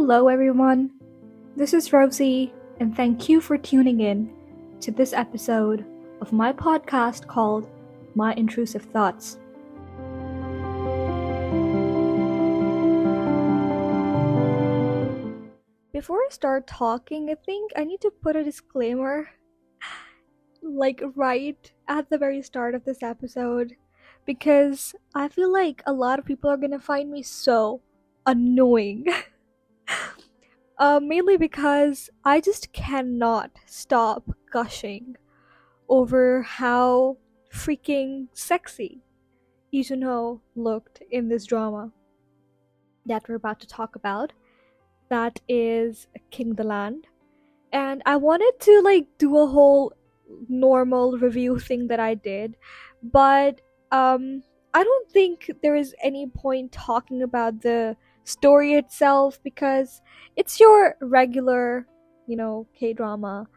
Hello, everyone. This is Rosie, and thank you for tuning in to this episode of my podcast called My Intrusive Thoughts. Before I start talking, I think I need to put a disclaimer, right at the very start of this episode, because I feel like a lot of people are gonna find me so annoying. Mainly because I just cannot stop gushing over how freaking sexy Izuno looked in this drama that we're about to talk about. That is King and I wanted to do a whole normal review thing that I did, but I don't think there is any point talking about the story itself because it's your regular, K-drama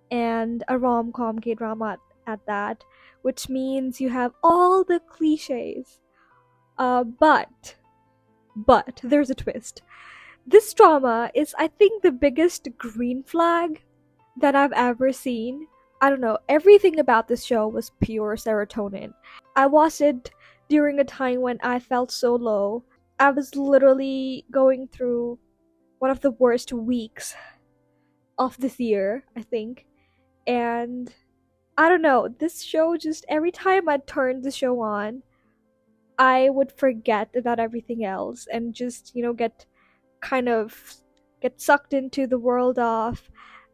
and a rom-com K-drama at that, which means you have all the cliches. But there's a twist. This drama is, I think, the biggest green flag that I've ever seen. I don't know, everything about this show was pure serotonin. I watched it during a time when I felt so low. I was literally going through one of the worst weeks of this year, I think. And I don't know, this show just, every time I turned the show on, I would forget about everything else and just, get sucked into the world of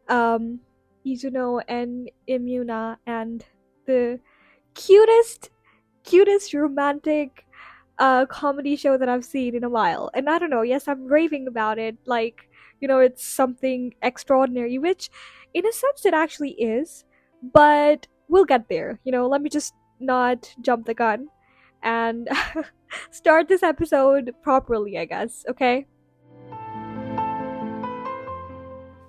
Izuno and Imuna and the cutest romantic comedy show that I've seen in a while. And I don't know, yes, I'm raving about it it's something extraordinary, which in a sense it actually is, but we'll get there. Let me just not jump the gun and start this episode properly, I guess, okay?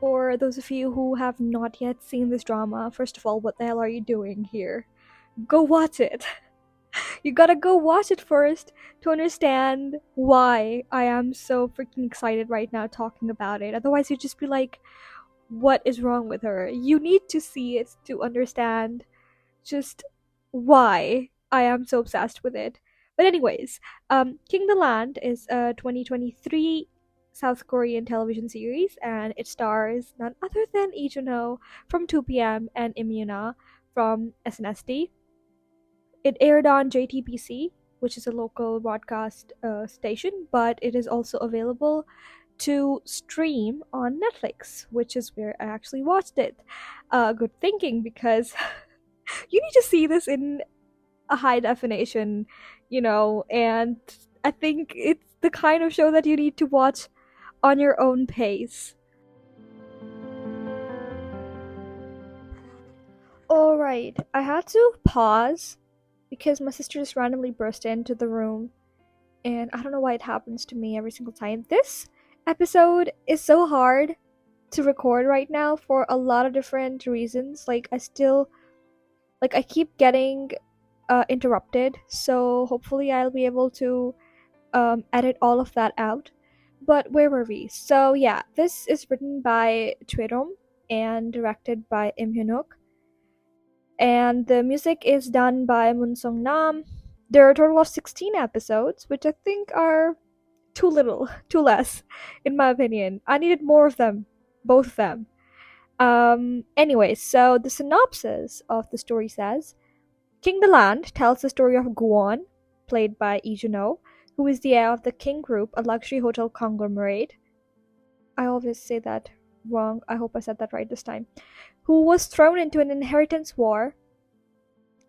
For those of you who have not yet seen this drama, first of all, what the hell are you doing here? Go watch it. You gotta go watch it first to understand why I am so freaking excited right now talking about it. Otherwise, you'd just be like, what is wrong with her? You need to see it to understand just why I am so obsessed with it. But anyways, King is a 2023 South Korean television series, and it stars none other than Ijuno from 2PM and Imuna from SNSD. It aired on JTBC, which is a local broadcast station, but it is also available to stream on Netflix, which is where I actually watched it. Good thinking, because you need to see this in a high definition, and I think it's the kind of show that you need to watch on your own pace. Alright, I had to pause because my sister just randomly burst into the room, and I don't know why it happens to me every single time. This episode is so hard to record right now for a lot of different reasons. I keep getting interrupted, so hopefully I'll be able to edit all of that out. But where were we? So yeah, this is written by Chaebol and directed by Im Hyun-wook. And the music is done by Moon Sung Nam. There are a total of 16 episodes, which I think are too less, in my opinion. I needed more of them, both of them. Anyway, so the synopsis of the story says, King tells the story of Guwon, played by Lee Juno, who is the heir of the King Group, a luxury hotel conglomerate. I always say that wrong. I hope I said that right this time. Who was thrown into an inheritance war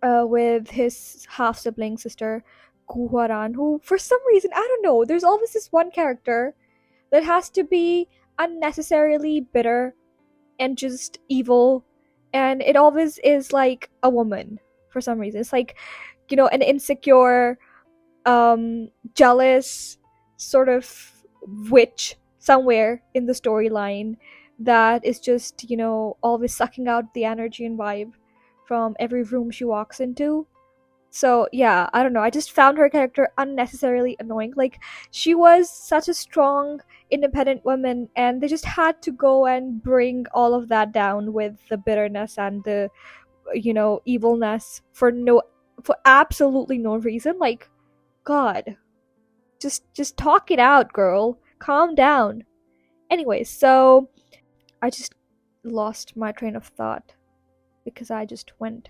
with his half-sibling sister, Gu Hwaran, who, for some reason, I don't know, there's always this one character that has to be unnecessarily bitter and just evil, and it always is like a woman for some reason. It's like, an insecure, jealous sort of witch somewhere in the storyline that is just, always sucking out the energy and vibe from every room she walks into. So yeah, I don't know. I just found her character unnecessarily annoying. Like, she was such a strong, independent woman, and they just had to go and bring all of that down with the bitterness and the, evilness for absolutely no reason. Like, God, just talk it out, girl. Calm down. Anyways, so I just lost my train of thought because I just went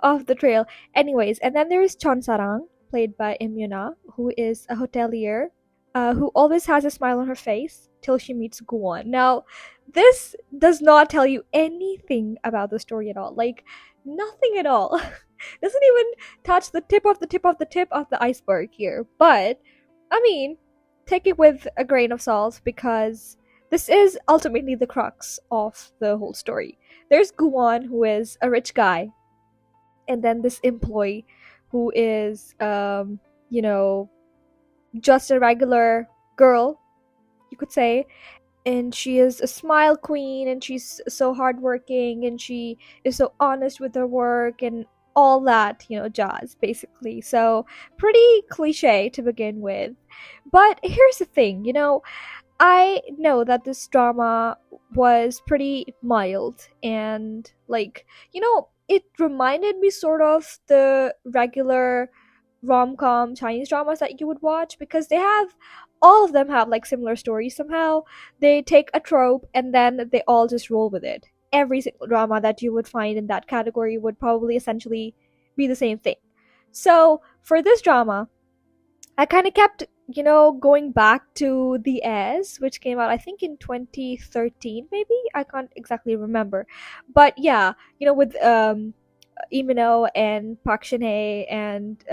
off the trail. Anyways, and then there is Chon Sarang, played by Imyuna, who is a hotelier who always has a smile on her face till she meets Guwon. Now, this does not tell you anything about the story at all. Like, nothing at all. Doesn't even touch the tip of the tip of the tip of the iceberg here. But, I mean, take it with a grain of salt because this is ultimately the crux of the whole story. There's Guwon, who is a rich guy, and then this employee who is, just a regular girl, you could say. And she is a smile queen, and she's so hardworking, and she is so honest with her work, and all that, jazz, basically. So, pretty cliche to begin with. But here's the thing, I know that this drama was pretty mild and, like, it reminded me sort of the regular rom-com Chinese dramas that you would watch, because all of them have like similar stories somehow. They take a trope and then they all just roll with it. Every single drama that you would find in that category would probably essentially be the same thing. So for this drama, I kind of kept, going back to The S, which came out, I think, in 2013, maybe? I can't exactly remember. But yeah, with Imino and Park Shin-hye and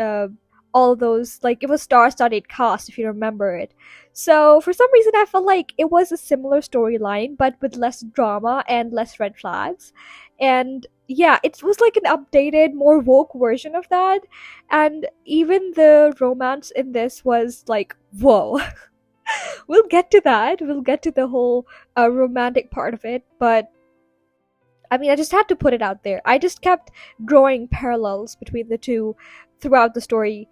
all those, like, it was star-studded cast, if you remember it. So for some reason, I felt like it was a similar storyline, but with less drama and less red flags. And yeah, it was like an updated, more woke version of that. And even the romance in this was like, whoa. We'll get to that. We'll get to the whole romantic part of it. But I mean, I just had to put it out there. I just kept drawing parallels between the two throughout the story.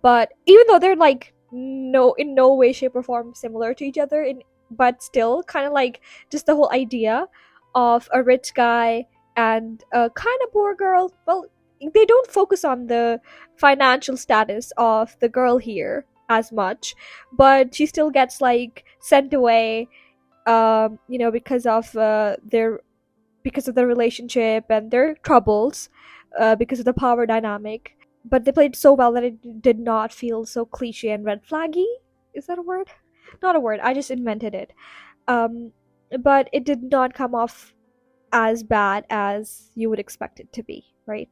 But even though they're like in no way, shape, or form similar to each other, but still kind of like just the whole idea of a rich guy and a kind of poor girl. Well, they don't focus on the financial status of the girl here as much, but she still gets like sent away, because of because of the relationship and their troubles, because of the power dynamic. But they played so well that it did not feel so cliche and red flaggy. Is that a word? Not a word. I just invented it. But it did not come off as bad as you would expect it to be, right?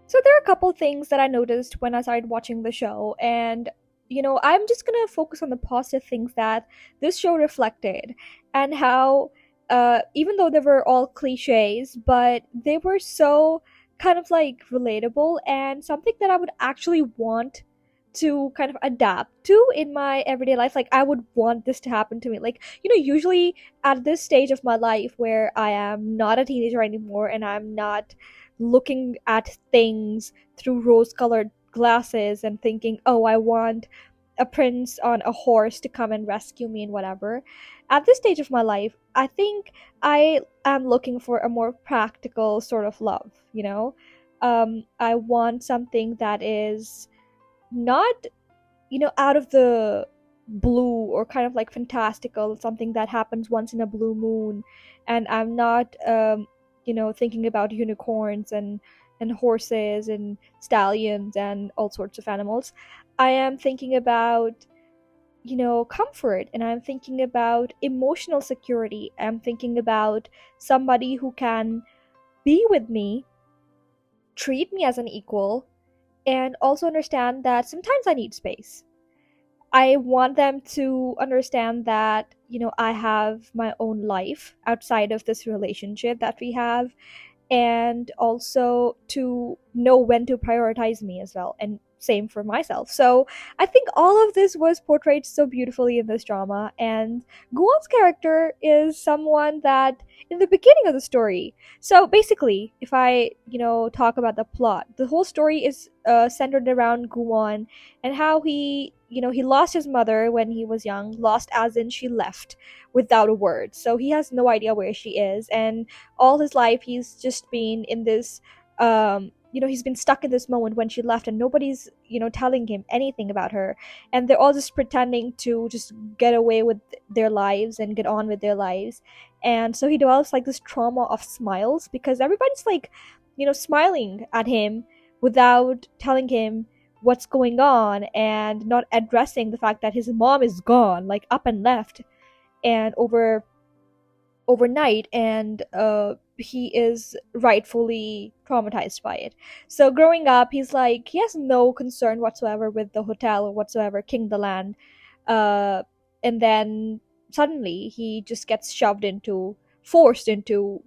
So there are a couple things that I noticed when I started watching the show, and I'm just gonna focus on the positive things that this show reflected, and how, even though they were all cliches, but they were so kind of like relatable and something that I would actually want to kind of adapt to in my everyday life. Like, I would want this to happen to me. Like, usually at this stage of my life where I am not a teenager anymore and I'm not looking at things through rose colored glasses and thinking, oh, I want a prince on a horse to come and rescue me and whatever. At this stage of my life, I think I am looking for a more practical sort of love, I want something that is not, out of the blue or kind of like fantastical, something that happens once in a blue moon. And I'm not, thinking about unicorns and horses and stallions and all sorts of animals. I am thinking about, comfort, and I'm thinking about emotional security. I'm thinking about somebody who can be with me, treat me as an equal, and also understand that sometimes I need space. I want them to understand that, I have my own life outside of this relationship that we have, and also to know when to prioritize me as well, and same for myself. So I think all of this was portrayed so beautifully in this drama, and Guwon's character is someone that in the beginning of the story. So basically, if I, talk about the plot, the whole story is centered around Guwon and how he lost his mother when he was young, lost as in she left without a word. So he has no idea where she is, and all his life he's just been in this he's been stuck in this moment when she left, and nobody's telling him anything about her, and they're all just pretending to just get away with their lives and get on with their lives. And so he develops like this trauma of smiles because everybody's like smiling at him without telling him what's going on, and not addressing the fact that his mom is gone, like up and left, and overnight, and he is rightfully traumatized by it. So growing up, he has no concern whatsoever with the hotel or whatsoever, Kingdoland, uh, and then suddenly he just gets forced into,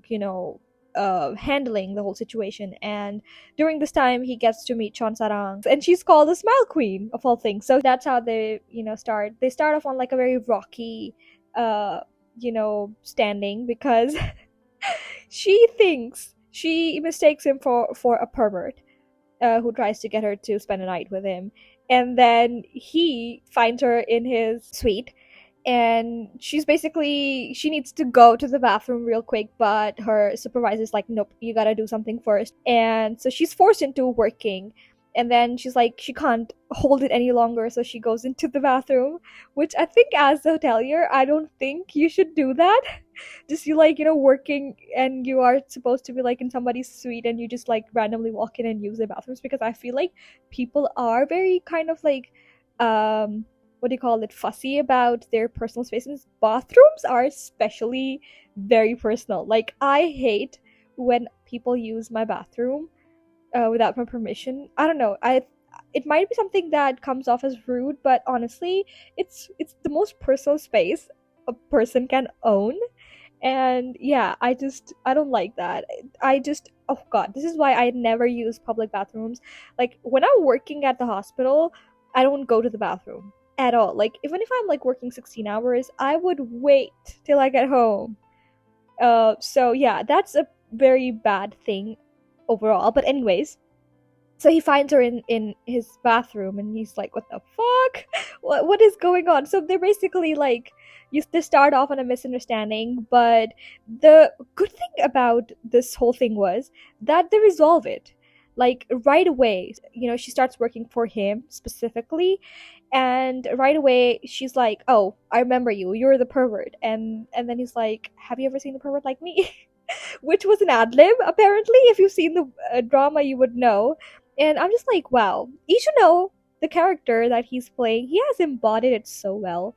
handling the whole situation. And during this time, he gets to meet Chon Sarang, and she's called the Smile Queen of all things. So that's how they, start. They start off on like a very rocky, standing, because she mistakes him for a pervert, who tries to get her to spend a night with him. And then he finds her in his suite, and she needs to go to the bathroom real quick, but her supervisor's like, nope, you gotta do something first. And so she's forced into working, and then she's like, she can't hold it any longer, so she goes into the bathroom, which I think as a hotelier, I don't think you should do that. Just you working, and you are supposed to be like in somebody's suite, and you just like randomly walk in and use the bathrooms, because I feel like people are very kind of like what do you call it, fussy about their personal spaces. Bathrooms are especially very personal. Like, I hate when people use my bathroom without my permission. I don't know. It might be something that comes off as rude, but honestly, it's the most personal space a person can own. And yeah, I don't like that. Oh god, this is why I never use public bathrooms. Like, when I'm working at the hospital, I don't go to the bathroom at all. Like, even if I'm like working 16 hours, I would wait till I get home. So yeah, that's a very bad thing overall. But anyways, so he finds her in his bathroom, and he's like, what the fuck? What is going on? So they're basically like, they start off on a misunderstanding, but the good thing about this whole thing was that they resolve it like right away. She starts working for him specifically, and right away she's like, oh, I remember you're the pervert. And then he's like, have you ever seen a pervert like me? Which was an ad lib, apparently. If you've seen the drama, you would know. And I'm just like, wow, the character that he's playing, he has embodied it so well.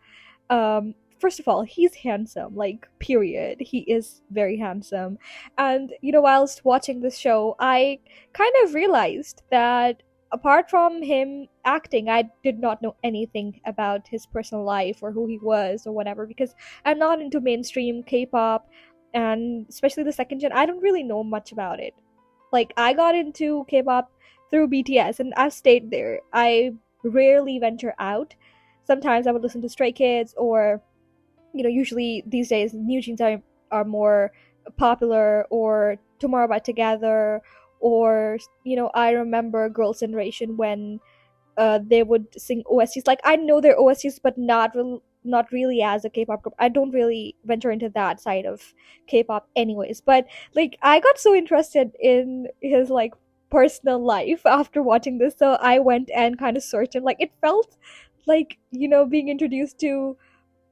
First of all, he's handsome, like, period. He is very handsome. And, whilst watching this show, I kind of realized that apart from him acting, I did not know anything about his personal life or who he was or whatever, because I'm not into mainstream K-pop, and especially the second gen, I don't really know much about it. Like, I got into K-pop through BTS, and I've stayed there. I rarely venture out. Sometimes I would listen to Stray Kids, or usually these days new jeans are more popular, or Tomorrow by Together, or I remember Girls' Generation when they would sing OSTs. Like, I know their OSTs, but not really as a K-pop group. I don't really venture into that side of K-pop anyways. But like, I got so interested in his like personal life after watching this, so I went and kind of searched him. Like, it felt like being introduced to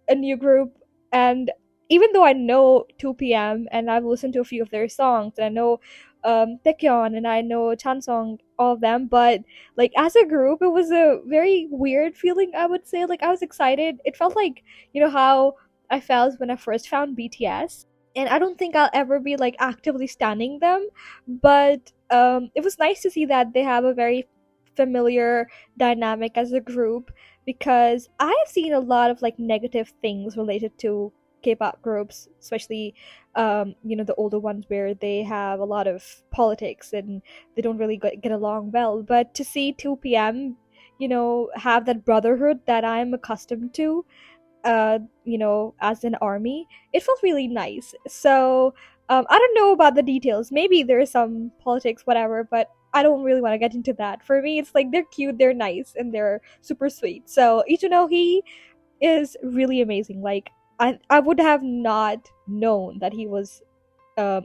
a new group. And even though I know 2PM and I've listened to a few of their songs, and I know Taekyeon and I know Chansong, all of them, but like, as a group, it was a very weird feeling, I would say. Like, I was excited. It felt like how I felt when I first found BTS, and I don't think I'll ever be like actively standing them, but it was nice to see that they have a very familiar dynamic as a group, because I have seen a lot of like negative things related to K-pop groups, especially the older ones where they have a lot of politics and they don't really get along well. But to see 2PM, have that brotherhood that I'm accustomed to, as an army, it felt really nice. So I don't know about the details. Maybe there's some politics, whatever, but I don't really want to get into that. For me, it's like they're cute, they're nice, and they're super sweet. So he is really amazing. Like I would have not known that he was a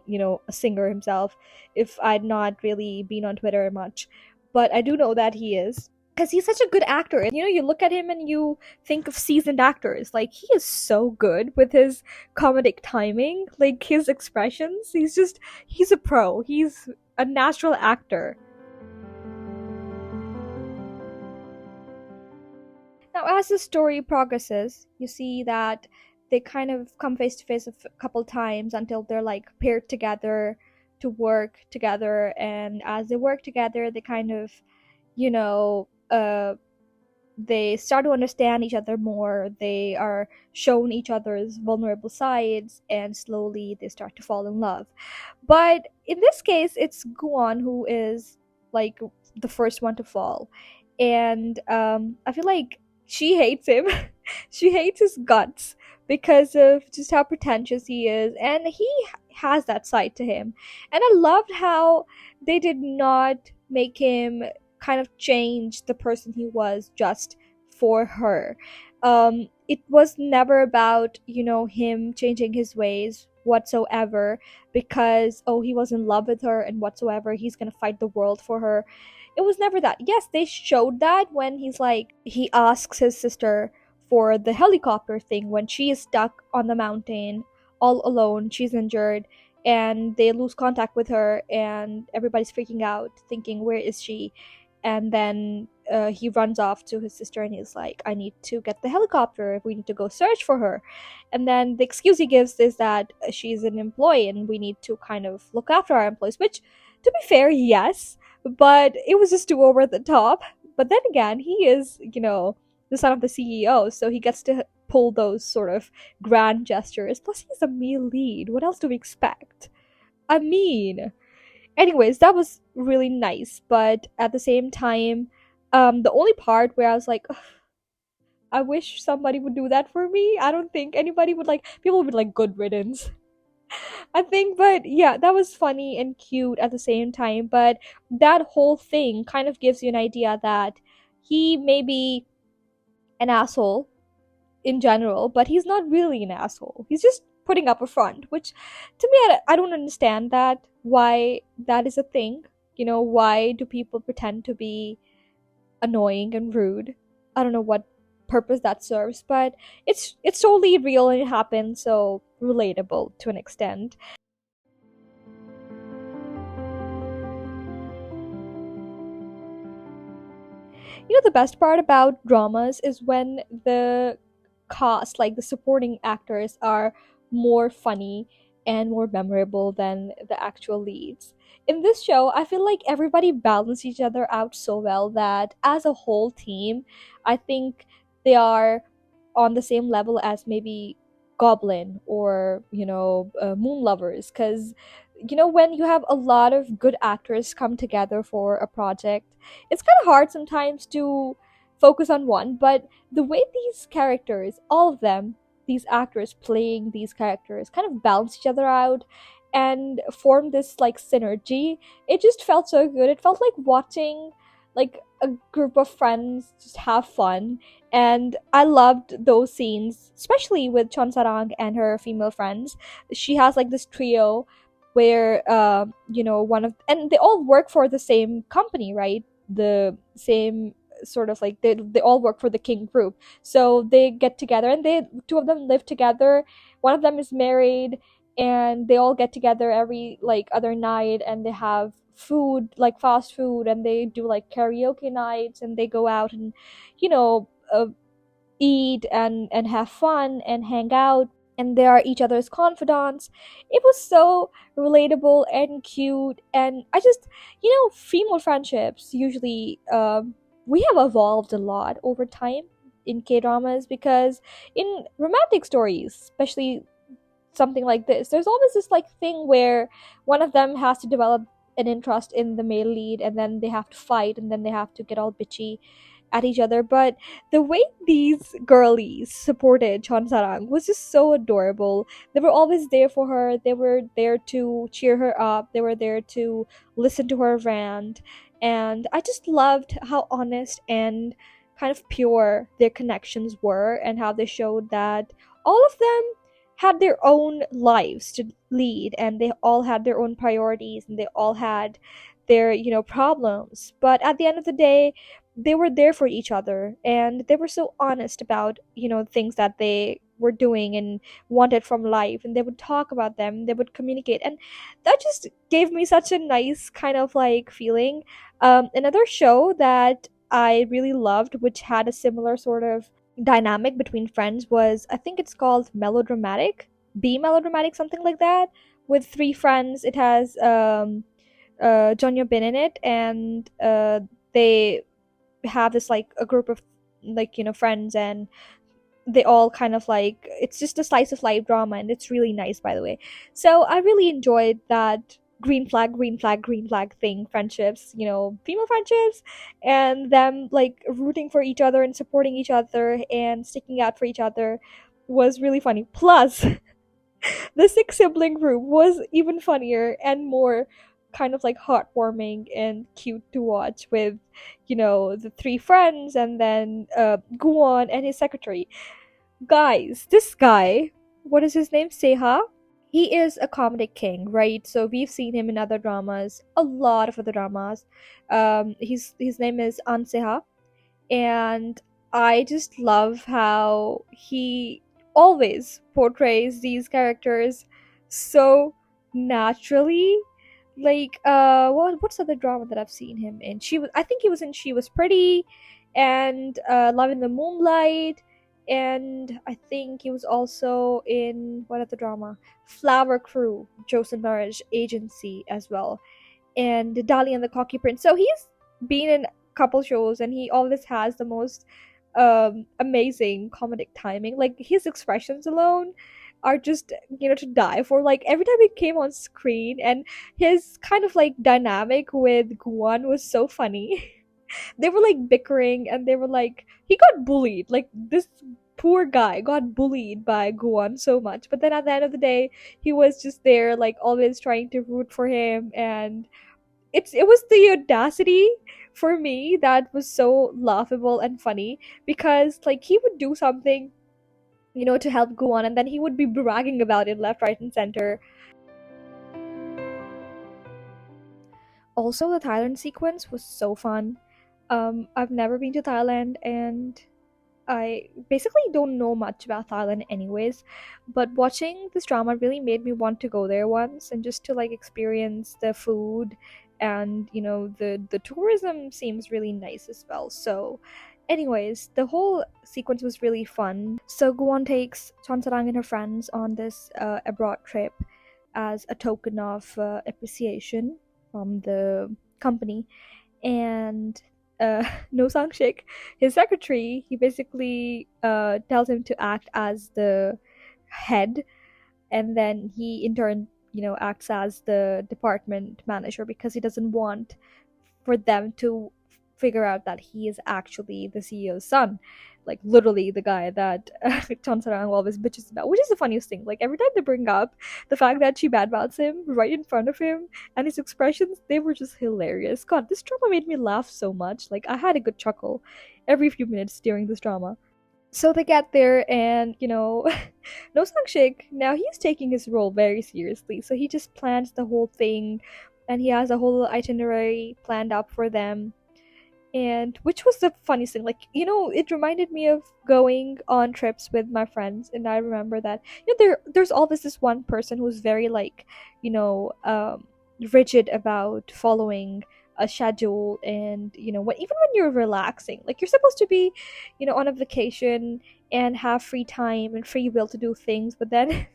singer himself if I'd not really been on Twitter much. But I do know that he is, because he's such a good actor. And you look at him and you think of seasoned actors. Like, he is so good with his comedic timing, like his expressions. He's a pro. He's a natural actor. Now, as the story progresses, you see that they kind of come face to face a couple times until they're like paired together to work together. And as they work together, they kind of, you know, they start to understand each other more. They are shown each other's vulnerable sides, and slowly they start to fall in love. But in this case, it's Guan who is like the first one to fall, and I feel like she hates him. She hates his guts because of just how pretentious he is, and he has that side to him. And I loved how they did not make him kind of change the person he was just for her. It was never about, him changing his ways whatsoever because, oh, he was in love with her and whatsoever, he's gonna fight the world for her. It was never that. Yes, they showed that when he asks his sister for the helicopter thing when she is stuck on the mountain all alone, she's injured, and they lose contact with her, and everybody's freaking out, thinking, where is she? And then he runs off to his sister and he's like, I need to get the helicopter, we need to go search for her. And then the excuse he gives is that she's an employee and we need to kind of look after our employees, which, to be fair, yes, but it was just too over the top. But then again, he is, the son of the CEO, so he gets to pull those sort of grand gestures. Plus, he's a male lead. What else do we expect? I mean, anyways, that was really nice, but at the same time, the only part where I was like, "Ugh, I wish somebody would do that for me." I don't think anybody would, like, people would be like, good riddance. I think, but yeah, that was funny and cute at the same time. But that whole thing kind of gives you an idea that he may be an asshole in general, but he's not really an asshole. He's just putting up a front, which to me, I don't understand that, why that is a thing. Why do people pretend to be annoying and rude? I don't know what purpose that serves, but it's totally real and it happened, so relatable to an extent. The best part about dramas is when the cast, like the supporting actors, are more funny and more memorable than the actual leads. In this show, I feel like everybody balanced each other out so well that as a whole team, I think they are on the same level as maybe Goblin or, Moon Lovers. Because, when you have a lot of good actors come together for a project, it's kind of hard sometimes to focus on one, but the way these characters, all of them, these actors playing these characters, kind of balance each other out and form this like synergy, it just felt so good. It felt like watching like a group of friends just have fun, and I loved those scenes, especially with Chonsarang and her female friends. She has like this trio where one of, and they all work for the same company, right? The same sort of like, they all work for the King group, so they get together and they two of them live together. One of them is married, and they all get together every like other night, and they have food, like fast food, and they do like karaoke nights, and they go out and you know uh, eat and have fun and hang out, and they are each other's confidants. It was so relatable and cute, and I just, female friendships usually, we have evolved a lot over time, in K-dramas, because in romantic stories, especially something like this, there's always this like thing where one of them has to develop an interest in the male lead, and then they have to fight, and then they have to get all bitchy at each other. But the way these girlies supported Chonsarang was just so adorable. They were always there for her. They were there to cheer her up. They were there to listen to her rant. And I just loved how honest and kind of pure their connections were, and how they showed that all of them had their own lives to lead, and they all had their own priorities, and they all had their, problems. But at the end of the day, they were there for each other, and they were so honest about, things that they were doing and wanted from life, and they would talk about them, they would communicate, and that just gave me such a nice kind of like feeling. Another show that I really loved, which had a similar sort of dynamic between friends, was, I think it's called Melodramatic, Be Melodramatic, something like that, with three friends. It has Jonyo Bin in it, and they have this like a group of like friends, and they all kind of like, it's just a slice of life drama, and it's really nice, by the way. So I really enjoyed that green flag, green flag, green flag thing, friendships, female friendships, and them like rooting for each other and supporting each other and sticking out for each other was really funny. Plus the six sibling group was even funnier and more kind of like heartwarming and cute to watch, with the three friends, and then Guwon and his secretary. Guys, this guy, what is his name? Seha? He is a comedic king, right? So we've seen him in other dramas, a lot of other dramas. His name is An Seha, and I just love how he always portrays these characters so naturally. Like, what's the other drama that I've seen him in? I think he was in She Was Pretty, and Love in the Moonlight, and I think he was also in, what other drama? Flower Crew, Joseon Marriage Agency as well, and Dali and the Cocky Prince. So he's been in a couple shows, and he always has the most amazing comedic timing. Like, his expressions alone are just, to die for. Like, every time he came on screen, and his kind of like dynamic with Guan was so funny. They were like bickering, and they were like, he got bullied, like this poor guy got bullied by Guan so much, but then at the end of the day, he was just there, like always trying to root for him. And it was the audacity for me that was so laughable and funny, because like he would do something, to help Guan, and then he would be bragging about it left, right, and center. Also, the Thailand sequence was so fun. I've never been to Thailand, and I basically don't know much about Thailand anyways, but watching this drama really made me want to go there once, and just to like experience the food, and the tourism seems really nice as well. So anyways, the whole sequence was really fun. So Guwon takes Chansarang and her friends on this abroad trip as a token of appreciation from the company. And No Sang-shik, his secretary, he basically tells him to act as the head, and then he in turn, acts as the department manager, because he doesn't want for them to figure out that he is actually the CEO's son. Like, literally the guy that Chansarang always bitches about, which is the funniest thing. Like, every time they bring up the fact that she badmouths him right in front of him, and his expressions, they were just hilarious. God, this drama made me laugh so much. Like, I had a good chuckle every few minutes during this drama. So they get there, and No Sang-shik, now he's taking his role very seriously. So he just plans the whole thing, and he has a whole itinerary planned up for them. And which was the funniest thing, like, it reminded me of going on trips with my friends. And I remember that, there's always this one person who's very like, rigid about following a schedule. And even when you're relaxing, like, you're supposed to be, on a vacation and have free time and free will to do things, but then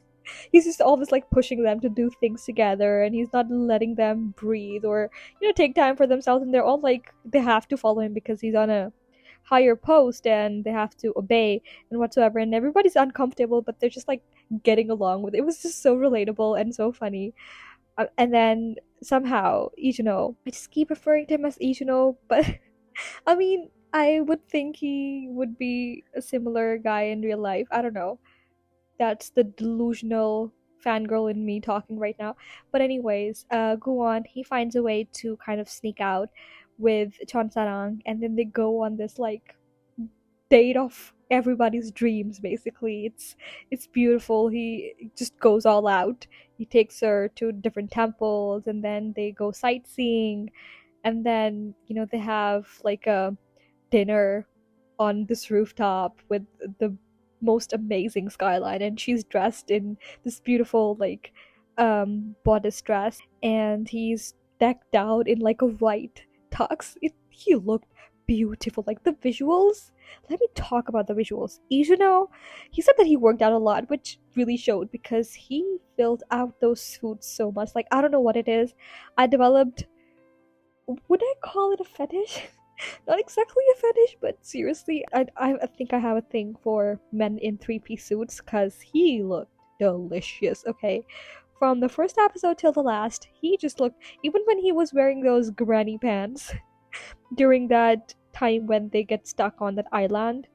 he's just always like pushing them to do things together, and he's not letting them breathe or take time for themselves. And they're all like, they have to follow him because he's on a higher post and they have to obey and whatsoever, and everybody's uncomfortable, but they're just like getting along with it. It was just so relatable and so funny. And then somehow Ijuno, I just keep referring to him as Ijuno, but I mean, I would think he would be a similar guy in real life. I don't know. That's the delusional fangirl in me talking right now. But anyways, go on. He finds a way to kind of sneak out with Chonsarang, and then they go on this like date of everybody's dreams. Basically, it's beautiful. He just goes all out. He takes her to different temples, and then they go sightseeing, and then they have like a dinner on this rooftop with the most amazing skyline, and she's dressed in this beautiful like bodice dress, and he's decked out in like a white tux. He looked beautiful. Like the visuals, let me talk about the visuals. Ijuno, he said that he worked out a lot, which really showed because he filled out those suits so much. Like, I don't know what it is. I developed, would I call it a fetish? Not exactly a fetish, but seriously, I think I have a thing for men in three-piece suits because he looked delicious, okay? From the first episode till the last, he just looked, even when he was wearing those granny pants during that time when they get stuck on that island,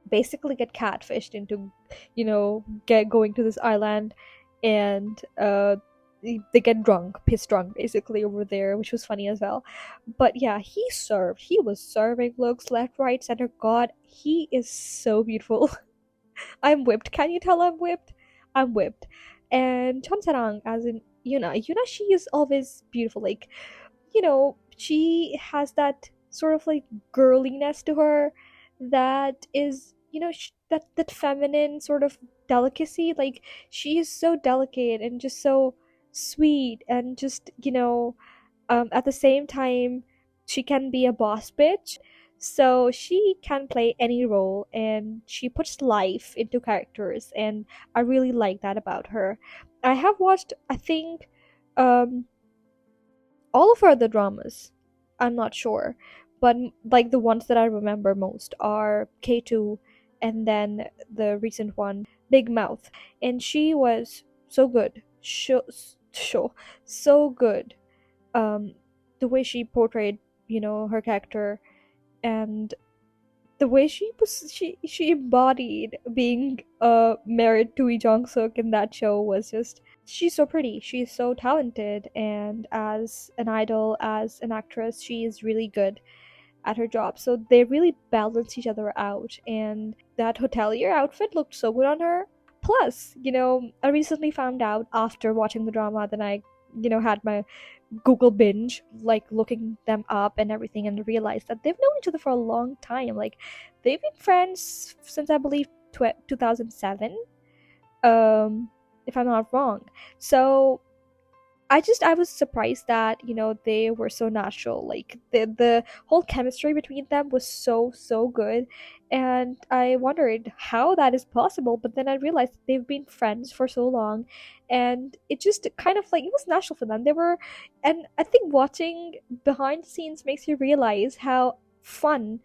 basically get catfished into, get going to this island, and they get drunk, piss drunk basically over there, which was funny as well. But yeah, he was serving looks left, right, center. God, he is so beautiful. I'm whipped. Can you tell I'm whipped? I'm whipped. And Chonsarang, as in Yuna, she is always beautiful. Like, she has that sort of like girliness to her that is, that feminine sort of delicacy. Like, she is so delicate and just so sweet, and just at the same time she can be a boss bitch, so she can play any role and she puts life into characters, and I really like that about her. I have watched, I think, um all of her other dramas. I'm not sure, but like the ones that I remember most are K2, and then the recent one, Big Mouth, and she was so good. So good. Um, the way she portrayed, her character, and the way she embodied being married to Lee Jong Suk in that show was just, she's so pretty, she's so talented, and as an idol, as an actress, she is really good at her job. So they really balance each other out, and that hotelier outfit looked so good on her. Plus, I recently found out after watching the drama that I, had my Google binge, like looking them up and everything, and realized that they've known each other for a long time. Like, they've been friends since I believe 2007, if I'm not wrong. So I was surprised that they were so natural. Like, the whole chemistry between them was so good, and I wondered how that is possible. But then I realized that they've been friends for so long, and it just kind of like, it was natural for them. They were, and I think watching behind the scenes makes you realize how fun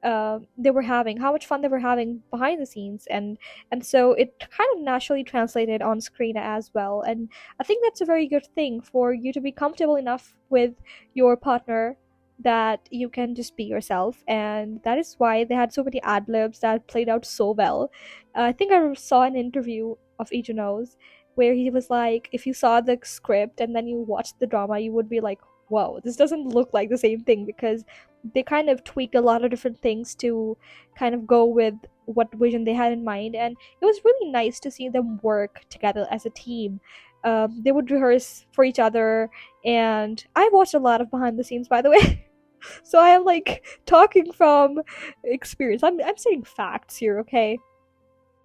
they were having, how much fun they were having behind the scenes, and so it kind of naturally translated on screen as well. And I think that's a very good thing, for you to be comfortable enough with your partner that you can just be yourself, and that is why they had so many ad libs that played out so well. I think I saw an interview of Ijuno's where he was like, if you saw the script and then you watched the drama, you would be like, whoa, this doesn't look like the same thing, because they kind of tweaked a lot of different things to kind of go with what vision they had in mind, and it was really nice to see them work together as a team. They would rehearse for each other, and I watched a lot of behind the scenes, by the way. So I am like talking from experience. I'm saying facts here, okay?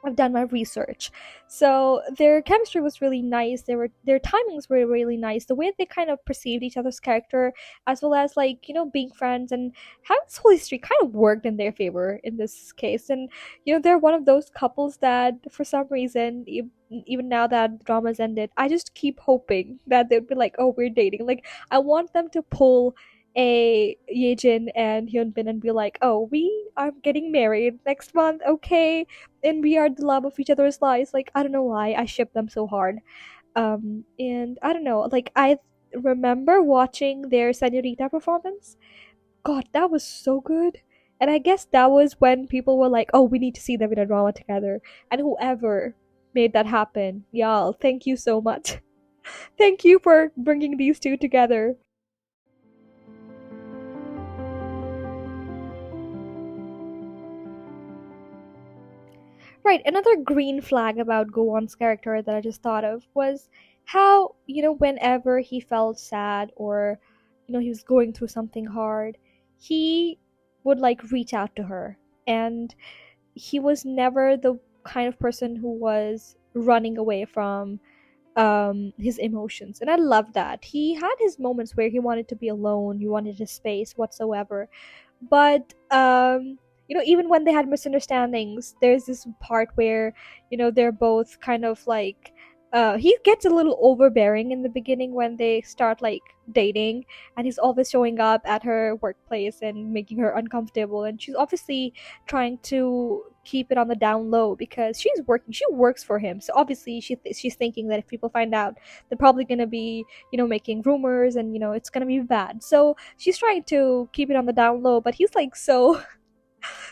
I've done my research. So their chemistry was really nice. Their timings were really nice. The way they kind of perceived each other's character, as well as like, being friends and having this whole history, kind of worked in their favor in this case. And they're one of those couples that for some reason, even now that the drama's ended, I just keep hoping that they'd be like, oh, we're dating. Like, I want them to pull Yejin and Hyunbin and be like, oh, we are getting married next month, okay, and we are the love of each other's lives. Like, I don't know why I ship them so hard. And I don't know, like, I remember watching their Senorita performance. God, that was so good. And I guess that was when people were like, oh, we need to see them in a drama together. And whoever made that happen, y'all, thank you so much. Thank you for bringing these two together. Right, another green flag about Gowon's character that I just thought of was how, whenever he felt sad or, he was going through something hard, he would like reach out to her. And he was never the kind of person who was running away from his emotions. And I love that. He had his moments where he wanted to be alone, he wanted his space whatsoever. But even when they had misunderstandings, there's this part where they're both kind of like he gets a little overbearing in the beginning when they start like dating, and he's always showing up at her workplace and making her uncomfortable, and she's obviously trying to keep it on the down low because she works for him, so obviously she's thinking that if people find out, they're probably going to be making rumors, and it's going to be bad. So she's trying to keep it on the down low, but he's like so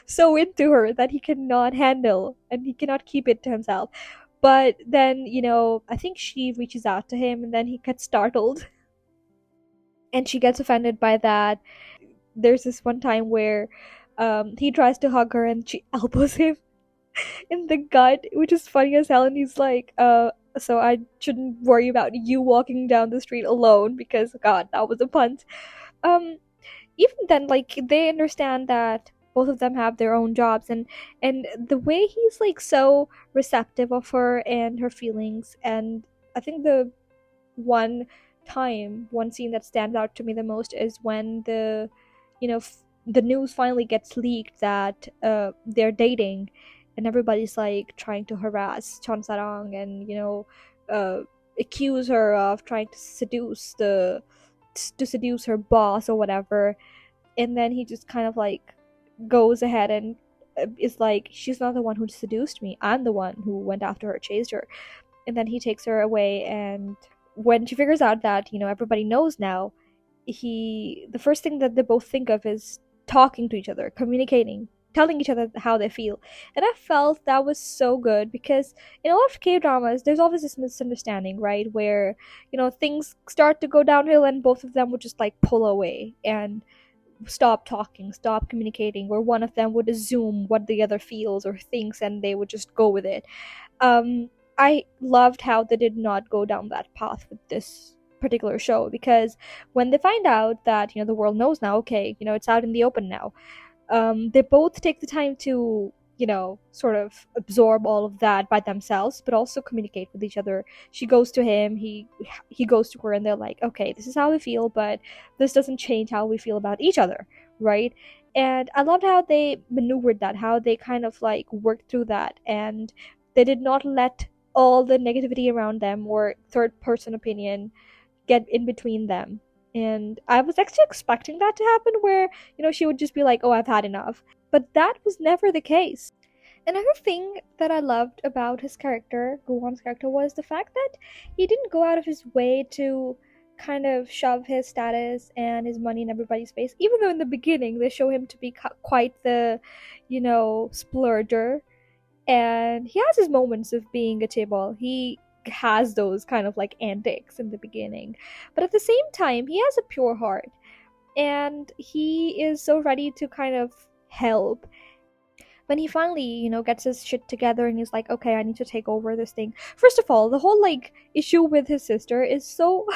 so into her that he cannot handle and he cannot keep it to himself. But then, I think she reaches out to him and then he gets startled and she gets offended by that. There's this one time where he tries to hug her and she elbows him in the gut, which is funny as hell. And he's like, so I shouldn't worry about you walking down the street alone because, God, that was a punt. Um, Even then, like, they understand that both of them have their own jobs, and the way he's like so receptive of her and her feelings. And I think the one scene that stands out to me the most is when the news finally gets leaked that they're dating, and everybody's like trying to harass Chon Sarong and uh, accuse her of trying to seduce her boss or whatever. And then he just kind of like goes ahead and is like, she's not the one who seduced me, I'm the one who went after her, chased her. And then he takes her away, and when she figures out that everybody knows now, the first thing that they both think of is talking to each other, communicating, telling each other how they feel. And I felt that was so good because in a lot of K dramas there's always this misunderstanding, right, where things start to go downhill and both of them would just like pull away and stop talking, stop communicating, where one of them would assume what the other feels or thinks and they would just go with it. I loved how they did not go down that path with this particular show, because when they find out that the world knows now, okay, it's out in the open now, they both take the time to sort of absorb all of that by themselves, but also communicate with each other. She goes to him, he goes to her, and they're like, okay, this is how we feel, but this doesn't change how we feel about each other, right? And I loved how they maneuvered that, how they kind of like worked through that, and they did not let all the negativity around them or third person opinion get in between them. And I was actually expecting that to happen, where she would just be like, oh, I've had enough. But that was never the case. Another thing that I loved about his character, Guwon's character, was the fact that he didn't go out of his way to kind of shove his status and his money in everybody's face, even though in the beginning they show him to be quite the splurger. And he has his moments of being a chaebol. He has those kind of like antics in the beginning, but at the same time he has a pure heart, and he is so ready to kind of help. When he finally gets his shit together and he's like, okay, I need to take over this thing. First of all, the whole like issue with his sister is so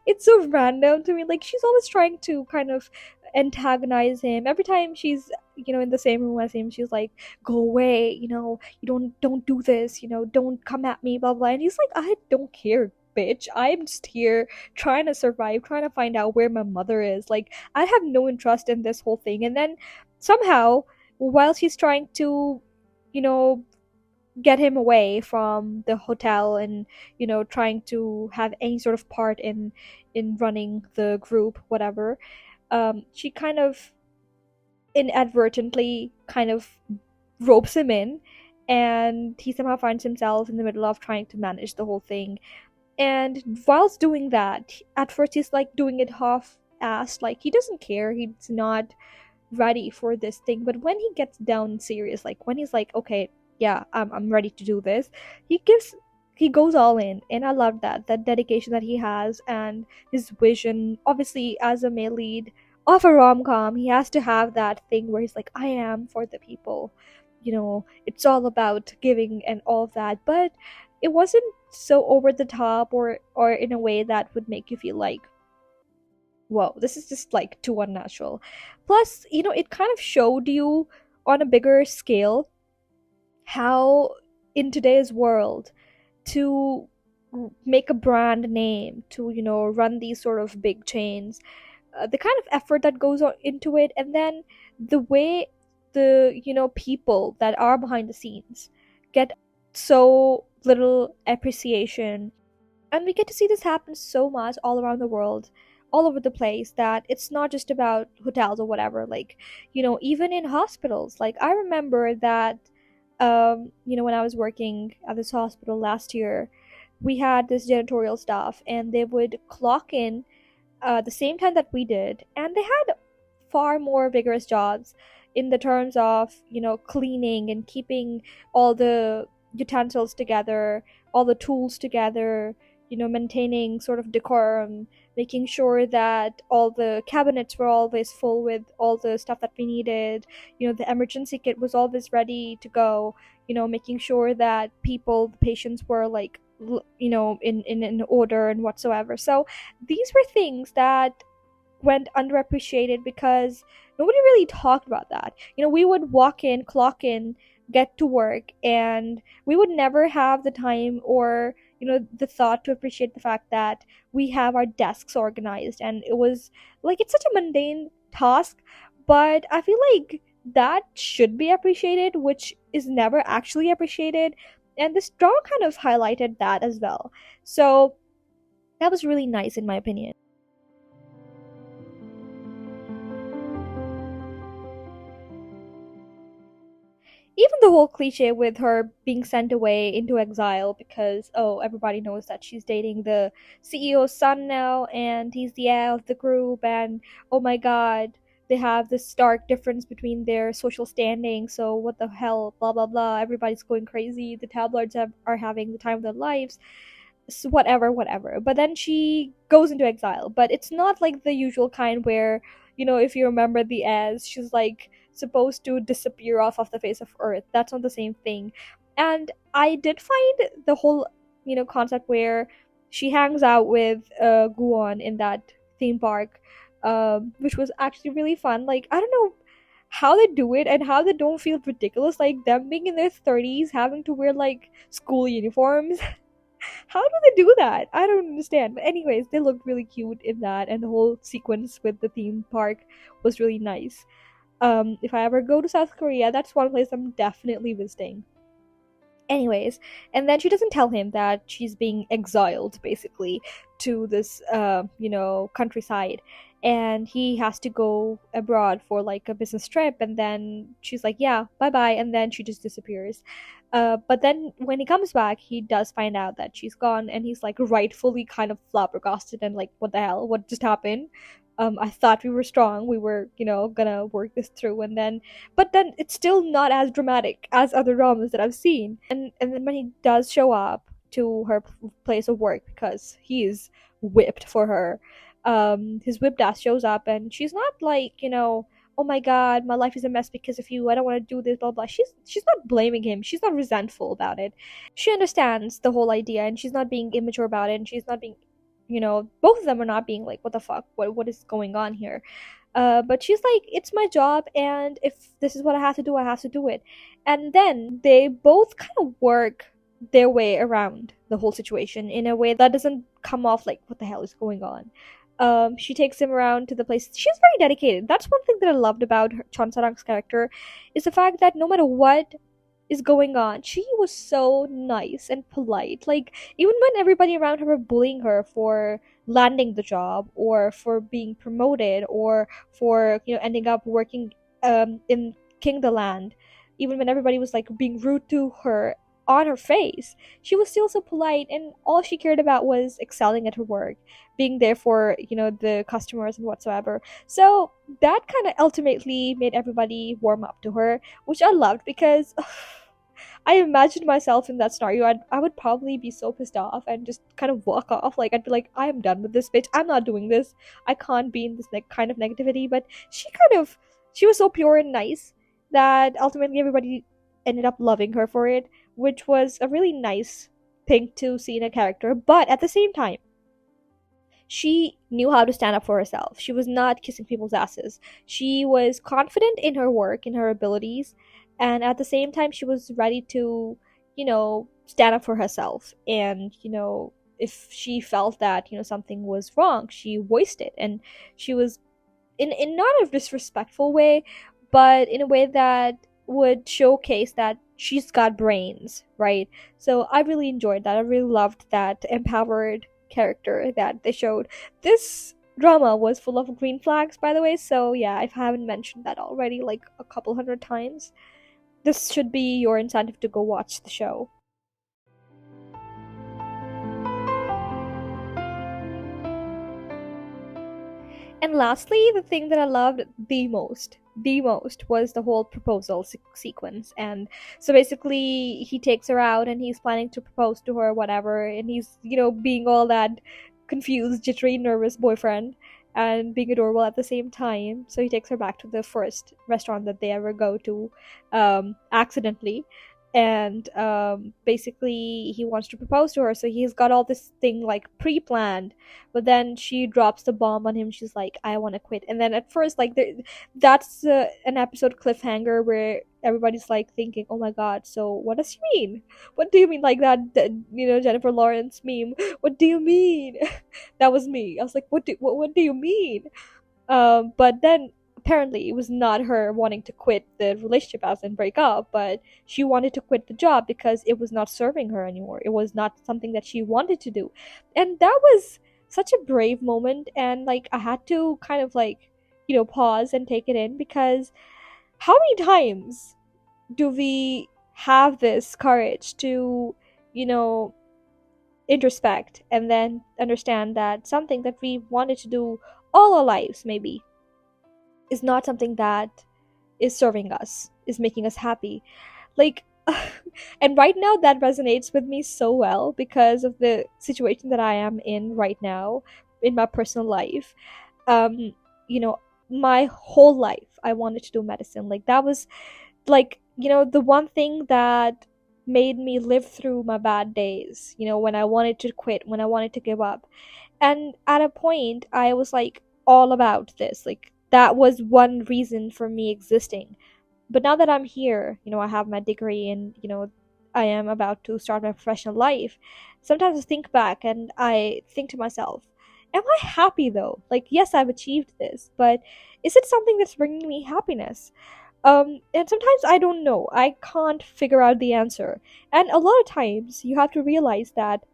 it's so random to me. Like, she's always trying to kind of antagonize him. Every time she's in the same room as him, she's like, go away, you don't do this, don't come at me, blah blah. And he's like, I don't care, bitch, I'm just here trying to survive, trying to find out where my mother is. Like, I have no interest in this whole thing. And then somehow, while she's trying to you know get him away from the hotel and trying to have any sort of part in running the group, whatever, she kind of inadvertently kind of ropes him in, and he somehow finds himself in the middle of trying to manage the whole thing. And whilst doing that, at first he's like doing it half-assed, like he doesn't care, he's not ready for this thing. But when he gets down serious, like when he's like, okay, yeah, I'm ready to do this, he goes all in. And I love that dedication that he has, and his vision. Obviously, as a male lead of a rom-com, he has to have that thing where he's like, I am for the people, it's all about giving and all of that. But it wasn't so over the top, or in a way that would make you feel like, whoa, this is just like too unnatural. Plus, it kind of showed you on a bigger scale how in today's world, to make a brand name, to run these sort of big chains, the kind of effort that goes into it, and then the way the people that are behind the scenes get so little appreciation. And we get to see this happen so much all around the world, all over the place, that it's not just about hotels or whatever. Like, even in hospitals. Like, I remember that when I was working at this hospital last year, we had this janitorial staff, and they would clock in the same time that we did, and they had far more vigorous jobs in the terms of cleaning and keeping all the utensils together, all the tools together, maintaining sort of decorum, making sure that all the cabinets were always full with all the stuff that we needed, the emergency kit was always ready to go, making sure that the patients were like in order and whatsoever. So these were things that went underappreciated because nobody really talked about that. We would walk in, clock in, get to work, and we would never have the time or the thought to appreciate the fact that we have our desks organized. And it was like, it's such a mundane task, but I feel like that should be appreciated, which is never actually appreciated. And this drama kind of highlighted that as well. So that was really nice in my opinion. Even the whole cliche with her being sent away into exile because, oh, everybody knows that she's dating the CEO's son now, and he's the heir of the group, and oh my god, they have this stark difference between their social standing, so what the hell, blah blah blah, everybody's going crazy, the tabloids are having the time of their lives, so whatever. But then she goes into exile, but it's not like the usual kind where, if you remember the as, she's like supposed to disappear off of the face of earth. That's not the same thing. And I did find the whole concept where she hangs out with Guan in that theme park, which was actually really fun. Like, I don't know how they do it and how they don't feel ridiculous, like them being in their 30s having to wear like school uniforms. How do they do that? I don't understand. But anyways, they looked really cute in that, and the whole sequence with the theme park was really nice. If I ever go to South Korea, that's one place I'm definitely visiting. Anyways, and then she doesn't tell him that she's being exiled basically to this countryside, and he has to go abroad for like a business trip, and then she's like, yeah, bye bye, and then she just disappears. But then when he comes back, he does find out that she's gone, and he's like rightfully kind of flabbergasted and like, what the hell, what just happened? I thought we were strong, we were gonna work this through, and then but then it's still not as dramatic as other dramas that I've seen. And then when he does show up to her place of work, because he is whipped for her, his whipped ass shows up, and she's not like, oh my god, my life is a mess because of you, I don't want to do this, blah blah. She's not blaming him, she's not resentful about it. She understands the whole idea, and she's not being immature about it, and she's not being, both of them are not being like, what the fuck, what is going on here? But she's like, it's my job, and if this is what I have to do, I have to do it. And then they both kind of work their way around the whole situation in a way that doesn't come off like, what the hell is going on? She takes him around to the place. She's very dedicated. That's one thing that I loved about Chon Sarang's character, is the fact that no matter what is going on, she was so nice and polite. Like, even when everybody around her were bullying her for landing the job, or for being promoted, or for, ending up working in Kingderland, even when everybody was like being rude to her on her face, she was still so polite, and all she cared about was excelling at her work, being there for, the customers and whatsoever. So that kind of ultimately made everybody warm up to her, which I loved, because I imagined myself in that scenario. I would probably be so pissed off and just kind of walk off. Like, I'd be like, I am done with this bitch. I'm not doing this. I can't be in this kind of negativity. But she was so pure and nice that ultimately everybody ended up loving her for it, which was a really nice thing to see in a character. But at the same time, she knew how to stand up for herself. She was not kissing people's asses. She was confident in her work, in her abilities, and at the same time, she was ready to, stand up for herself. And, if she felt that, something was wrong, she voiced it. And she was in not a disrespectful way, but in a way that would showcase that she's got brains, right? So I really enjoyed that. I really loved that empowered character that they showed. This drama was full of green flags, by the way, so yeah, if I haven't mentioned that already like a couple hundred times, this should be your incentive to go watch the show. And lastly, the thing that I loved the most was the whole proposal sequence. And so basically, he takes her out and he's planning to propose to her, whatever. And he's, being all that confused, jittery, nervous boyfriend, and being adorable at the same time. So he takes her back to the first restaurant that they ever go to, accidentally. And basically, he wants to propose to her. So he's got all this thing like pre planned, but then she drops the bomb on him. She's like, I want to quit. And then at first, like, that's an episode cliffhanger where everybody's like thinking, oh my god, so what does she mean? What do you mean? Like that Jennifer Lawrence meme, what do you mean? That was me. I was like, what do you mean? But then apparently it was not her wanting to quit the relationship as in break up, but she wanted to quit the job because it was not serving her anymore. It was not something that she wanted to do. And that was such a brave moment, and like I had to kind of like, pause and take it in, because how many times do we have this courage to, you know, introspect and then understand that something that we wanted to do all our lives maybe is not something that is serving us, is making us happy. Like, and right now that resonates with me so well because of the situation that I am in right now in my personal life. Um, you know, my whole life I wanted to do medicine. Like, that was like, the one thing that made me live through my bad days, when I wanted to quit, when I wanted to give up. And at a point, I was like all about this. Like, that was one reason for me existing. But now that I'm here, I have my degree, and, I am about to start my professional life. Sometimes I think back and I think to myself, am I happy though? Like, yes, I've achieved this, but is it something that's bringing me happiness? And sometimes I don't know. I can't figure out the answer. And a lot of times you have to realize that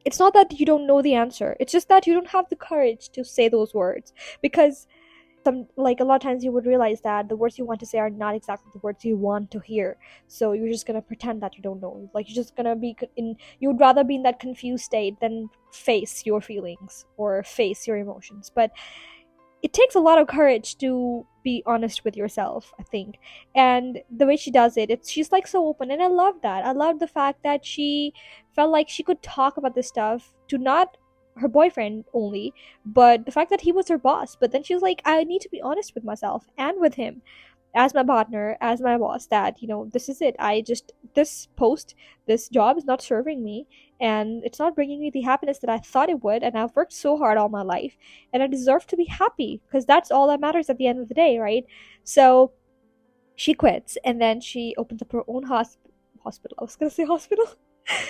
it's not that you don't know the answer. It's just that you don't have the courage to say those words, because a lot of times you would realize that the words you want to say are not exactly the words you want to hear. So you're just gonna pretend that you don't know. Like, you're just gonna be you would rather be in that confused state than face your feelings or face your emotions. But it takes a lot of courage to be honest with yourself, I think. And the way she does it, she's like so open, and I love that. I love the fact that she felt like she could talk about this stuff to not her boyfriend only, but the fact that he was her boss. But then she was like, I need to be honest with myself and with him as my partner, as my boss, that, this is it. This job is not serving me, and it's not bringing me the happiness that I thought it would, and I've worked so hard all my life, and I deserve to be happy, because that's all that matters at the end of the day, right? So she quits, and then she opens up her own hospital. I was gonna say hospital.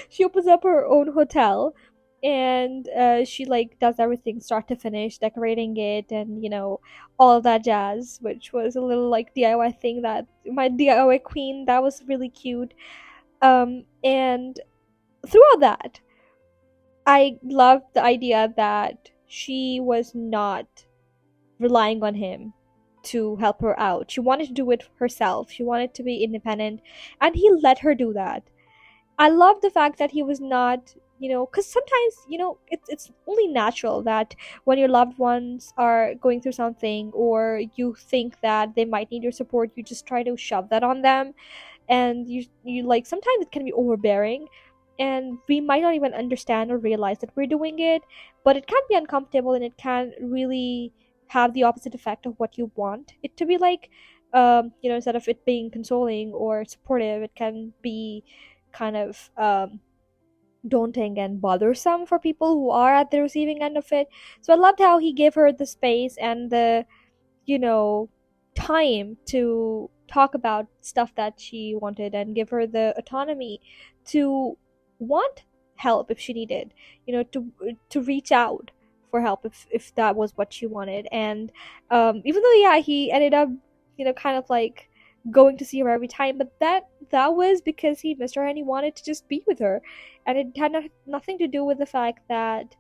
She opens up her own hotel, and she like does everything start to finish, decorating it, and all of that jazz, which was a little like DIY thing, that my DIY queen, that was really cute. And throughout that, I loved the idea that she was not relying on him to help her out. She wanted to do it herself. She wanted to be independent, and he let her do that. I love the fact that he was not, because sometimes, it's only natural that when your loved ones are going through something, or you think that they might need your support, you just try to shove that on them, and you like, sometimes it can be overbearing, and we might not even understand or realize that we're doing it, but it can be uncomfortable, and it can really have the opposite effect of what you want it to be like. Instead of it being consoling or supportive, it can be kind of daunting and bothersome for people who are at the receiving end of it. So I loved how he gave her the space and the, you know, time to talk about stuff that she wanted, and give her the autonomy to want help if she needed, to reach out for help if that was what she wanted. And even though, yeah, he ended up, kind of like going to see her every time, but that was because he missed her and he wanted to just be with her, and it had nothing to do with the fact that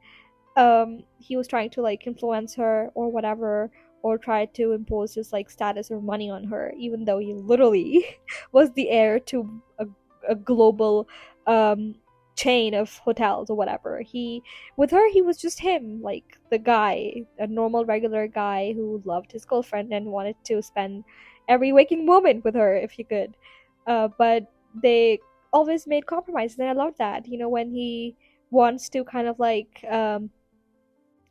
he was trying to like influence her or whatever, or try to impose his like status or money on her, even though he literally was the heir to a global chain of hotels or whatever. With her, he was just him, like the guy, a normal regular guy who loved his girlfriend and wanted to spend every waking moment with her if he could. But they always made compromises, and I love that. When he wants to kind of like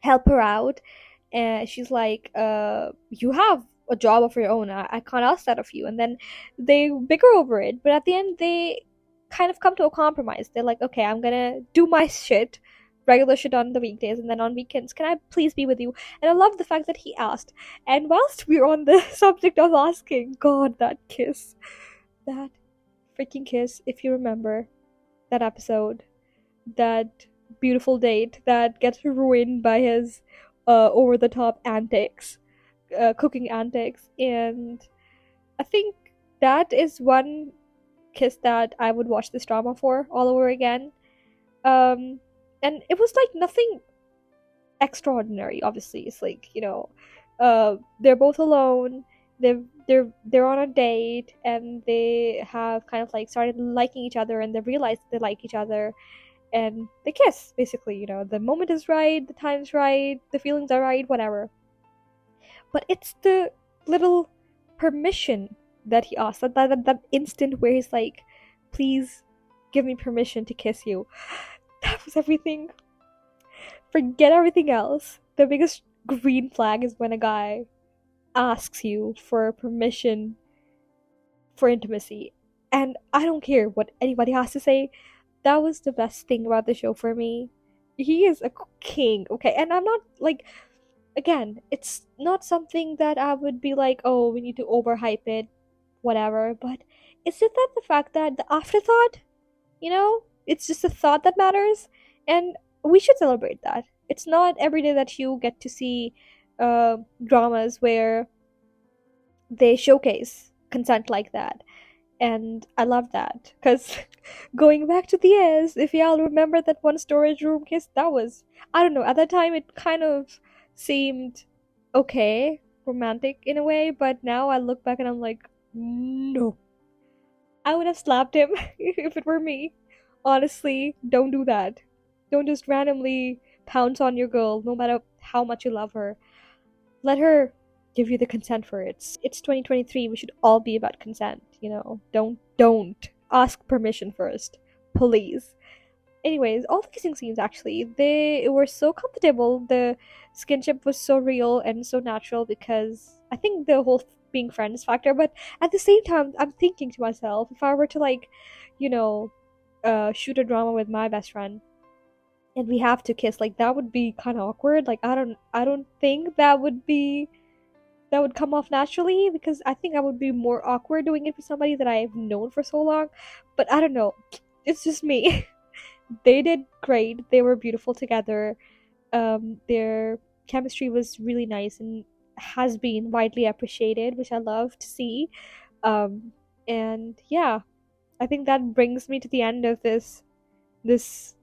help her out, and she's like, you have a job of your own, I can't ask that of you, and then they bicker over it, but at the end they kind of come to a compromise. They're like, okay, I'm gonna do my shit, regular shit, on the weekdays, and then on weekends, can I please be with you? And I love the fact that he asked. And whilst we're on the subject of asking, god, that kiss, that freaking kiss, if you remember that episode, that beautiful date that gets ruined by his over the top antics, cooking antics. And I think that is one kiss that I would watch this drama for all over again. And it was like nothing extraordinary. Obviously, it's like, they're both alone. They're on a date, and they have kind of like started liking each other, and they realized they like each other, and they kiss. Basically, the moment is right, the time's right, the feelings are right, whatever. But it's the little permission that he asked, that instant where he's like, please give me permission to kiss you. That was everything. Forget everything else. The biggest green flag is when a guy asks you for permission for intimacy. And I don't care what anybody has to say. That was the best thing about the show for me. He is a king, okay? And I'm not like, again, it's not something that I would be like, oh, we need to overhype it, whatever. But it's just that the fact that the afterthought, it's just a thought that matters, and we should celebrate that. It's not every day that you get to see dramas where they showcase consent like that. And I love that, because going back to the S, if y'all remember that one storage room kiss, that was, I don't know, at that time it kind of seemed okay, romantic in a way, but now I look back and I'm like, no. I would have slapped him if it were me. Honestly, don't do that. Don't just randomly pounce on your girl, no matter how much you love her. Let her give you the consent for it. It's 2023. We should all be about consent. Don't ask permission first, please. Anyways, all the kissing scenes, actually, they were so comfortable. The skinship was so real and so natural, because I think the whole being friends factor. But at the same time, I'm thinking to myself, if I were to like, shoot a drama with my best friend, and we have to kiss, like, that would be kind of awkward. Like, I don't think that would come off naturally, because I think I would be more awkward doing it with somebody that I've known for so long. But I don't know, it's just me. they did great. They were beautiful together. Their chemistry was really nice and has been widely appreciated, which I love to see. Um, and yeah, I think that brings me to the end of this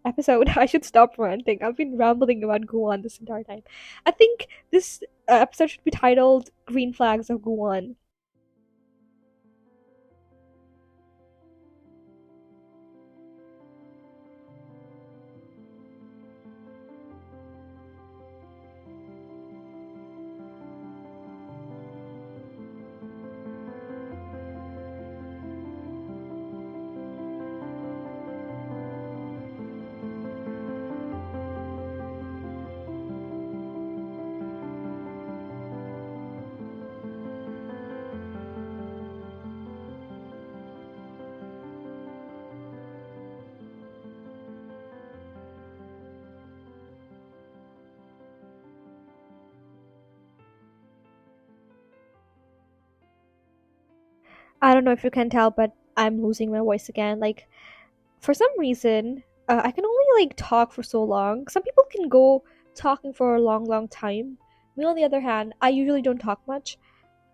episode. I should stop ranting. I've been rambling about Guan this entire time. I think this episode should be titled "Green Flags of Guan." I don't know if you can tell, but I'm losing my voice again. Like, for some reason, I can only like talk for so long. Some people can go talking for a long, long time. Me, on the other hand, I usually don't talk much.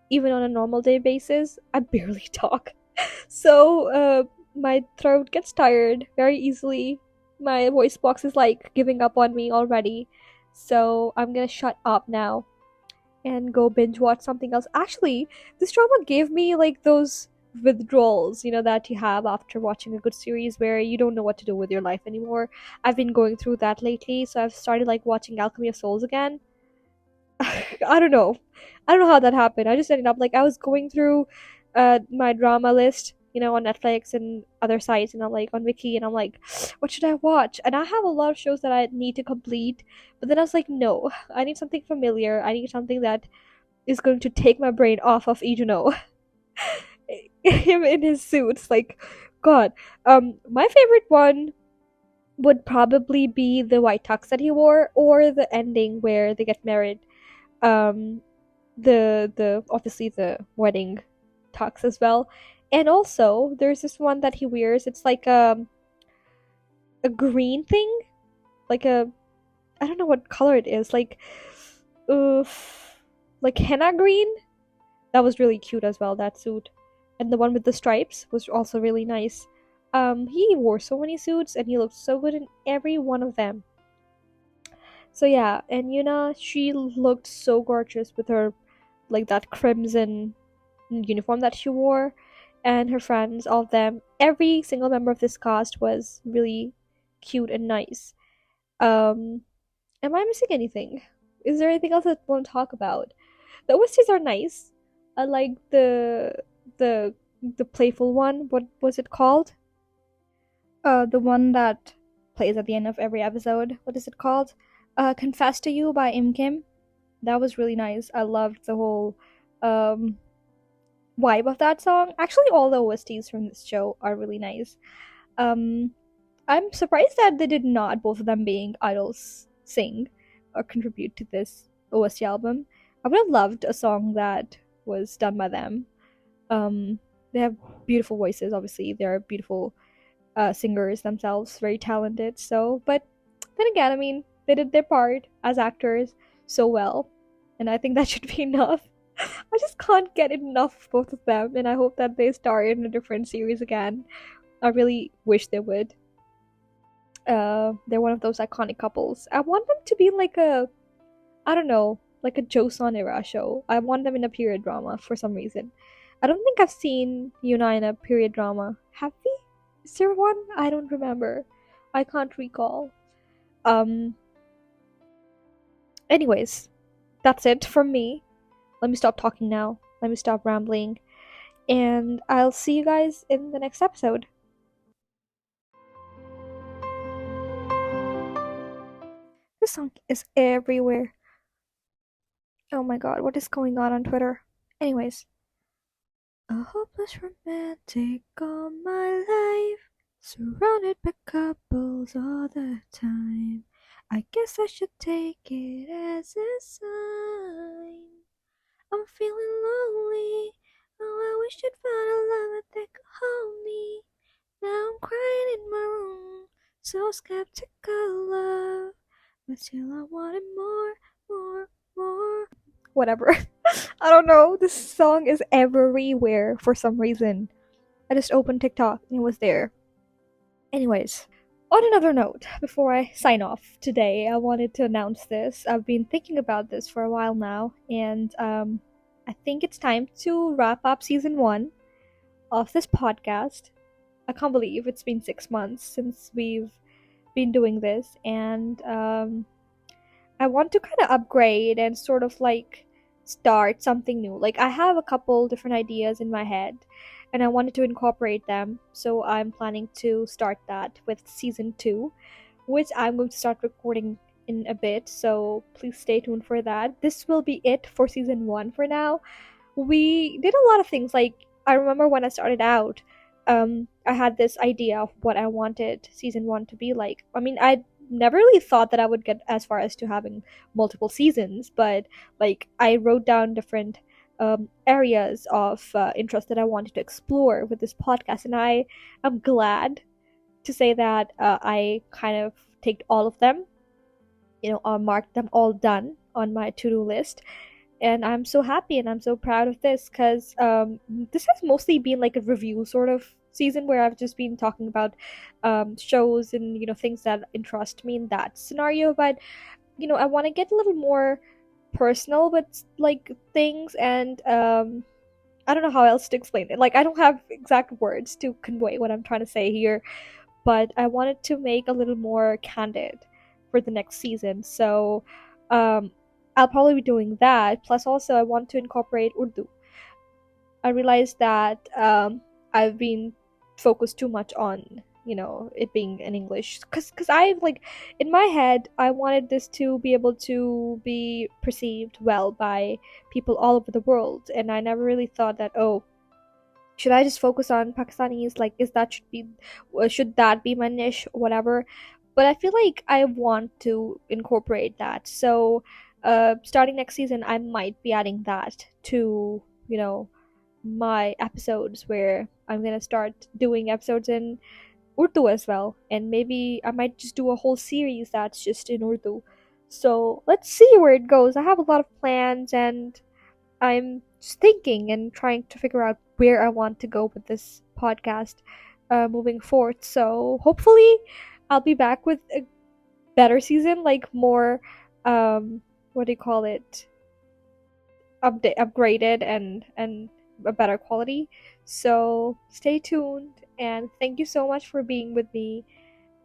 Even on a normal day basis, I barely talk. So, my throat gets tired very easily. My voice box is like giving up on me already. So, I'm gonna shut up now and go binge watch something else. Actually, this drama gave me like those withdrawals, that you have after watching a good series where you don't know what to do with your life anymore. I've been going through that lately, so I've started like watching Alchemy of Souls again. I don't know. I don't know how that happened. I just ended up like I was going through my drama list, on Netflix and other sites, and I'm like on Wiki, and I'm like, what should I watch? And I have a lot of shows that I need to complete, but then I was like, no, I need something familiar. I need something that is going to take my brain off of Ijuno. Him in his suits, like, God. My favorite one would probably be the white tux that he wore, or the ending where they get married. Um, the obviously the wedding tux as well, and also there's this one that he wears. It's like a green thing, like a I don't know what color it is, uh, like henna green. That was really cute as well, that suit. And the one with the stripes was also really nice. He wore so many suits and he looked so good in every one of them. So yeah, and Yuna, she looked so gorgeous with her like that crimson uniform that she wore, and her friends, all of them. Every single member of this cast was really cute and nice. Um, am I missing anything? Is there anything else I want to talk about? The OSTs are nice. I like the the playful one. What was it called? The one that plays at the end of every episode. What is it called? Confess to You by Im Kim. That was really nice. I loved the whole um vibe of that song. Actually, all the OSTs from this show are really nice. Um, I'm surprised that they did not, both of them being idols, sing or contribute to this OST album. I would have loved a song that was done by them. They have beautiful voices, obviously. They're beautiful singers themselves, very talented. So, but then again, I mean, they did their part as actors so well, and I think that should be enough. I just can't get enough of both of them, and I hope that they star in a different series again. I really wish they would. They're one of those iconic couples. I want them to be like I don't know, like a Joseon era show. I want them in a period drama for some reason. I don't think I've seen Yuna in a period drama. Have we? Is there one? I don't remember. I can't recall. Um. Anyways, that's it from me. Let me stop talking now. Let me stop rambling. And I'll see you guys in the next episode. This song is everywhere. Oh my god, what is going on Twitter? Anyways. A hopeless romantic all my life, surrounded by couples all the time. I guess I should take it as a sign. I'm feeling lonely. Oh, I wish I'd found a lover that could hold me. Now I'm crying in my room, So skeptical of, but still I wanted more. Whatever. I don't know. This song is everywhere for some reason. I just opened TikTok and it was there. Anyways, on another note, before I sign off today, I wanted to announce this. I've been thinking about this for a while now, and I think it's time to wrap up season 1 of this podcast. I can't believe it's been 6 months since we've been doing this, and I want to kind of upgrade and sort of like start something new. Like, I have a couple different ideas in my head and I wanted to incorporate them. So I'm planning to start that with season 2, which I'm going to start recording in a bit. So please stay tuned for that. This will be it for season 1 for now. We did a lot of things. Like, I remember when I started out, I had this idea of what I wanted season 1 to be like. I mean, I never really thought that I would get as far as to having multiple seasons, but like I wrote down different areas of interest that I wanted to explore with this podcast, and I am glad to say that I kind of ticked all of them. Marked them all done on my to-do list, and I'm so happy and I'm so proud of this because this has mostly been like a review sort of season where I've just been talking about shows and things that interest me in that scenario. But I want to get a little more personal with like things, and I don't know how else to explain it. Like, I don't have exact words to convey what I'm trying to say here, but I wanted to make a little more candid for the next season. So I'll probably be doing that. Plus, also, I want to incorporate Urdu. I realized that I've been focused too much on it being in English, because I like in my head I wanted this to be able to be perceived well by people all over the world, and I never really thought that, oh, should I just focus on Pakistanis? Like, should that be my niche, whatever? But I feel like I want to incorporate that. So, starting next season, I might be adding that to my episodes, where I'm gonna start doing episodes in Urdu as well, and maybe I might just do a whole series that's just in Urdu. So let's see where it goes. I have a lot of plans, and I'm just thinking and trying to figure out where I want to go with this podcast moving forward. So hopefully, I'll be back with a better season, like more, what do you call it? Upgraded and a better quality. So stay tuned, and thank you so much for being with me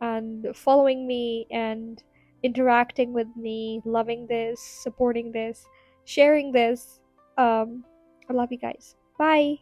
and following me and interacting with me, loving this, supporting this, sharing this. I love you guys. Bye.